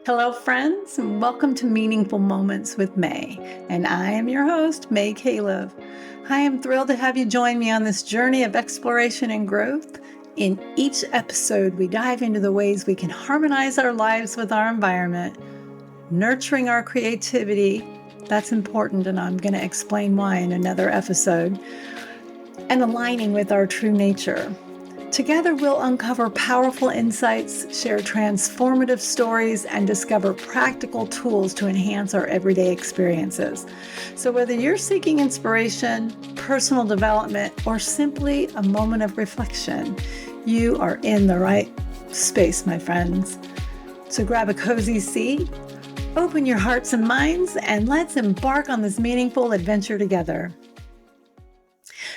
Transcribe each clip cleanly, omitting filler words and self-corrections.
Hello, friends, and welcome to Meaningful Moments with May. And I am your host, May Caleb. I am thrilled to have you join me on this journey of exploration and growth. In each episode, we dive into the ways we can harmonize our lives with our environment, nurturing our creativity. That's important, and I'm going to explain why in another episode, and aligning with our true nature. Together, we'll uncover powerful insights, share transformative stories, and discover practical tools to enhance our everyday experiences. So, whether you're seeking inspiration, personal development, or simply a moment of reflection, you are in the right space, my friends. So, grab a cozy seat, open your hearts and minds, and let's embark on this meaningful adventure together.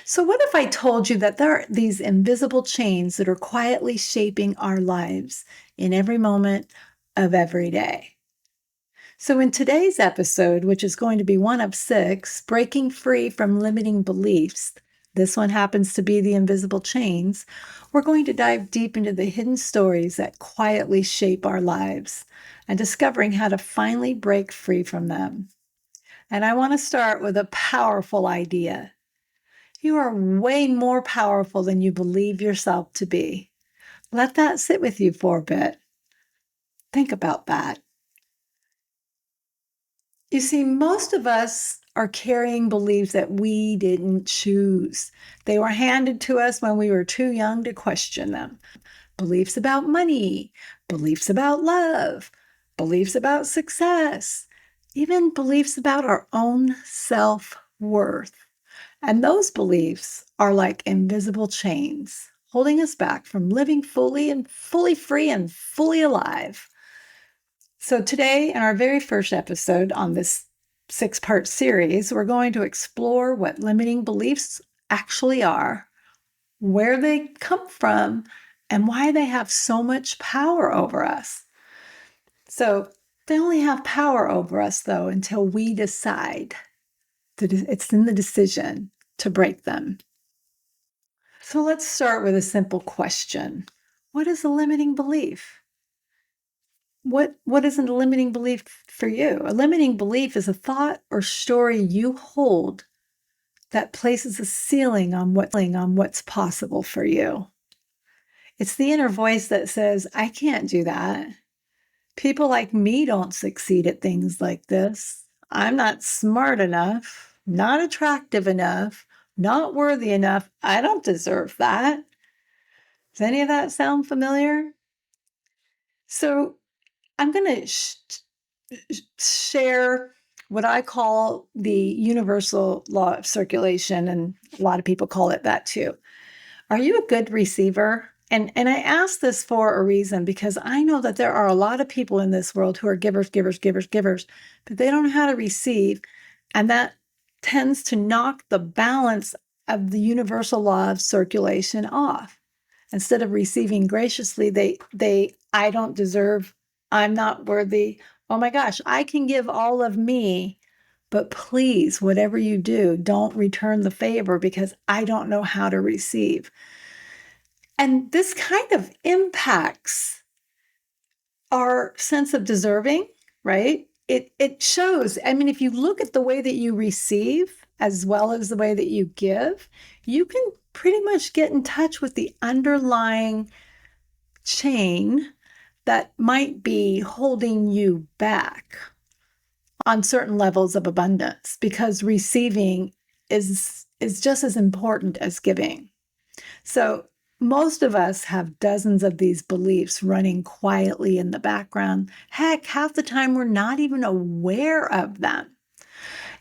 So, what if I told you that there are these invisible chains that are quietly shaping our lives in every moment of every day? So, in today's episode, which is going to be one of 6, Breaking Free from Limiting Beliefs, this one happens to be the invisible chains, we're going to dive deep into the hidden stories that quietly shape our lives and discovering how to finally break free from them. And I want to start with a powerful idea. You are way more powerful than you believe yourself to be. Let that sit with you for a bit. Think about that. You see, most of us are carrying beliefs that we didn't choose. They were handed to us when we were too young to question them. Beliefs about money, beliefs about love, beliefs about success, even beliefs about our own self-worth. And those beliefs are like invisible chains, holding us back from living fully and fully free and fully alive. So, today, in our very first episode on this 6-part series, we're going to explore what limiting beliefs actually are, where they come from, and why they have so much power over us. So, they only have power over us, though, until we decide. It's in the decision to break them. So let's start with a simple question. What is a limiting belief? What is a limiting belief for you? A limiting belief is a thought or story you hold that places a ceiling on what's possible for you. It's the inner voice that says, I can't do that. People like me don't succeed at things like this. I'm not smart enough, not attractive enough, not worthy enough. I don't deserve that. Does any of that sound familiar? So I'm going to share what I call the universal law of circulation, and a lot of people call it that too. Are you a good receiver? And I ask this for a reason, because I know that there are a lot of people in this world who are givers, givers, givers, givers, but they don't know how to receive. And that tends to knock the balance of the universal law of circulation off. Instead of receiving graciously, I don't deserve, I'm not worthy. Oh my gosh, I can give all of me, but please, whatever you do, don't return the favor because I don't know how to receive. And this kind of impacts our sense of deserving, right? It shows. I mean, if you look at the way that you receive as well as the way that you give, you can pretty much get in touch with the underlying chain that might be holding you back on certain levels of abundance, because receiving is just as important as giving. So most of us have dozens of these beliefs running quietly in the background. Heck, half the time we're not even aware of them.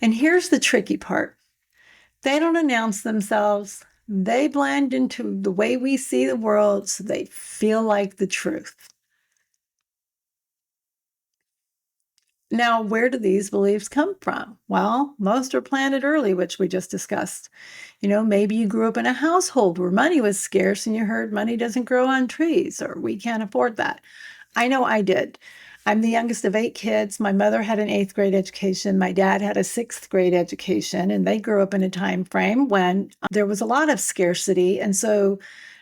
And here's the tricky part. They don't announce themselves. They blend into the way we see the world, so they feel like the truth. Now, where do these beliefs come from? Well, most are planted early, which we just discussed. Maybe you grew up in a household where money was scarce and you heard money doesn't grow on trees, or we can't afford that. I know I did. I'm the youngest of 8 kids. My mother had an 8th grade education. My dad had a 6th grade education, and they grew up in a time frame when there was a lot of scarcity. And so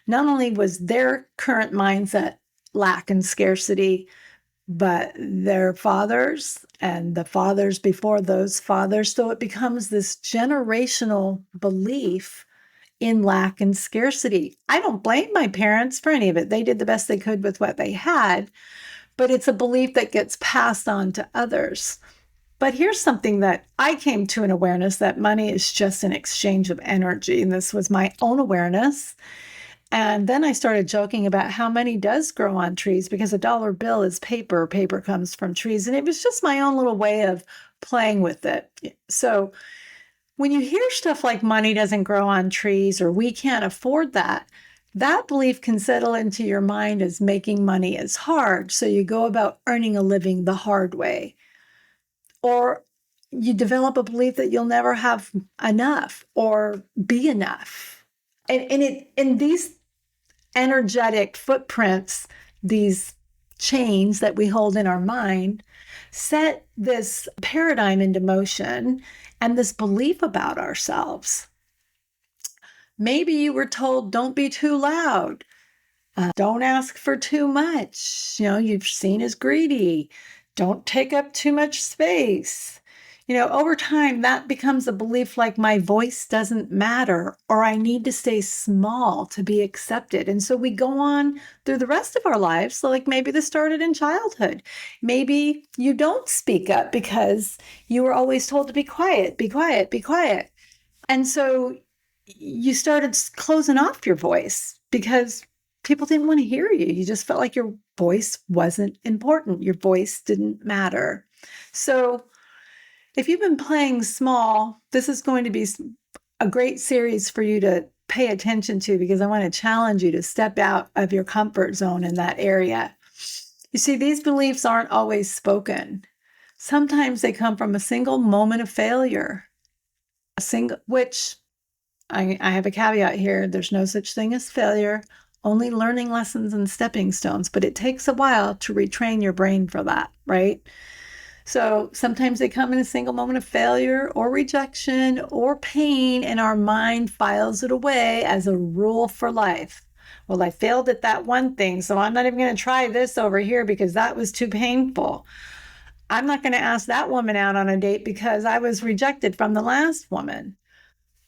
not only was their current mindset lack and scarcity, but their fathers and the fathers before those fathers. So it becomes this generational belief in lack and scarcity. I don't blame my parents for any of it. They did the best they could with what they had, but it's a belief that gets passed on to others. But here's something that I came to an awareness that money is just an exchange of energy. And this was my own awareness. And then I started joking about how money does grow on trees because a dollar bill is paper. Paper comes from trees. And it was just my own little way of playing with it. So when you hear stuff like money doesn't grow on trees or we can't afford that, that belief can settle into your mind as making money is hard. So you go about earning a living the hard way. Or you develop a belief that you'll never have enough or be enough. And these energetic footprints, these chains that we hold in our mind, set this paradigm into motion and this belief about ourselves. Maybe you were told, don't be too loud. Don't ask for too much. You're seen as greedy. Don't take up too much space. Over time, that becomes a belief like my voice doesn't matter or I need to stay small to be accepted. And so we go on through the rest of our lives. So, like maybe this started in childhood. Maybe you don't speak up because you were always told to be quiet, be quiet, be quiet. And so you started closing off your voice because people didn't want to hear you. You just felt like your voice wasn't important. Your voice didn't matter. So if you've been playing small, this is going to be a great series for you to pay attention to because I want to challenge you to step out of your comfort zone in that area. You see, these beliefs aren't always spoken. Sometimes they come from a single moment of failure, which I have a caveat here. There's no such thing as failure, only learning lessons and stepping stones, but it takes a while to retrain your brain for that, right? So sometimes they come in a single moment of failure or rejection or pain, and our mind files it away as a rule for life. Well, I failed at that one thing, so I'm not even going to try this over here because that was too painful. I'm not going to ask that woman out on a date because I was rejected from the last woman.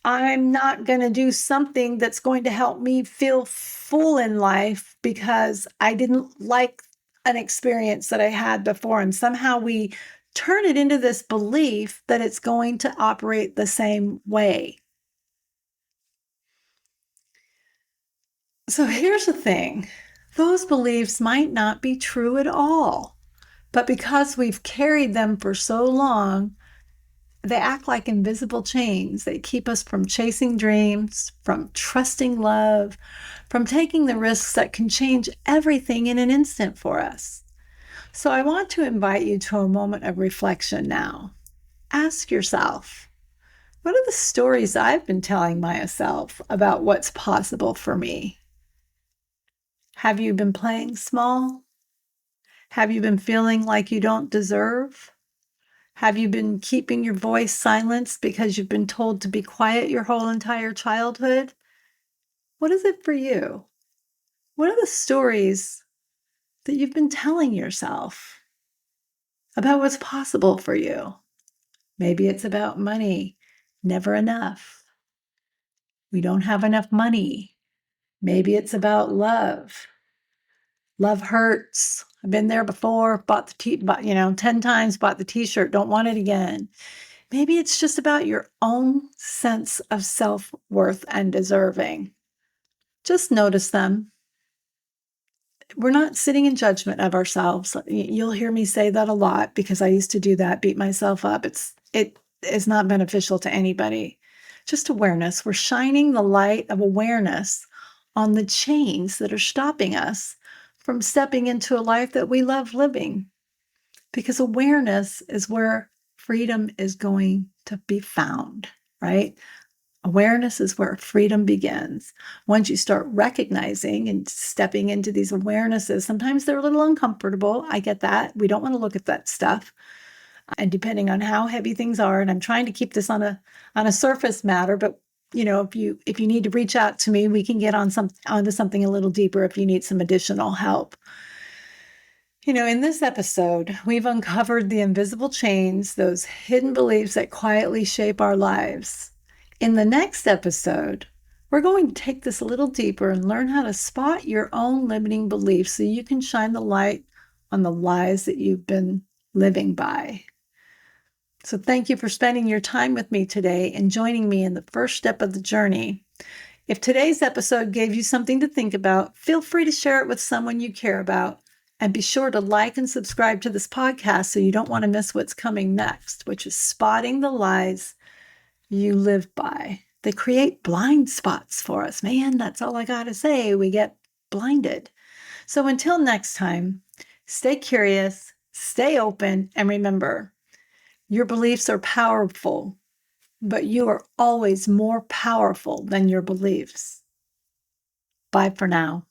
I'm not going to do something that's going to help me feel full in life because I didn't like an experience that I had before. And somehow we turn it into this belief that it's going to operate the same way. So here's the thing. Those beliefs might not be true at all, but because we've carried them for so long, they act like invisible chains. They keep us from chasing dreams, from trusting love, from taking the risks that can change everything in an instant for us. So I want to invite you to a moment of reflection now. Ask yourself, what are the stories I've been telling myself about what's possible for me? Have you been playing small? Have you been feeling like you don't deserve? Have you been keeping your voice silenced because you've been told to be quiet your whole entire childhood? What is it for you? What are the stories that you've been telling yourself about what's possible for you? Maybe it's about money, never enough. We don't have enough money. Maybe it's about love. Love hurts. I've been there before, bought 10 times, bought the t-shirt, don't want it again. Maybe it's just about your own sense of self-worth and deserving. Just notice them. We're not sitting in judgment of ourselves. You'll hear me say that a lot because I used to do that, beat myself up. It is not beneficial to anybody. Just awareness. We're shining the light of awareness on the chains that are stopping us from stepping into a life that we love living. Because awareness is where freedom is going to be found, right? Awareness is where freedom begins. Once you start recognizing and stepping into these awarenesses, sometimes they're a little uncomfortable. I get that. We don't want to look at that stuff. And depending on how heavy things are, and I'm trying to keep this on a surface matter, but if you need to reach out to me, we can get onto something a little deeper if you need some additional help. In this episode, we've uncovered the invisible chains, those hidden beliefs that quietly shape our lives. In the next episode, we're going to take this a little deeper and learn how to spot your own limiting beliefs so you can shine the light on the lies that you've been living by. So thank you for spending your time with me today and joining me in the first step of the journey. If today's episode gave you something to think about, feel free to share it with someone you care about. And be sure to like and subscribe to this podcast so you don't want to miss what's coming next, which is spotting the lies you live by. They create blind spots for us. Man, that's all I got to say. We get blinded. So until next time, stay curious, stay open, and remember, your beliefs are powerful, but you are always more powerful than your beliefs. Bye for now.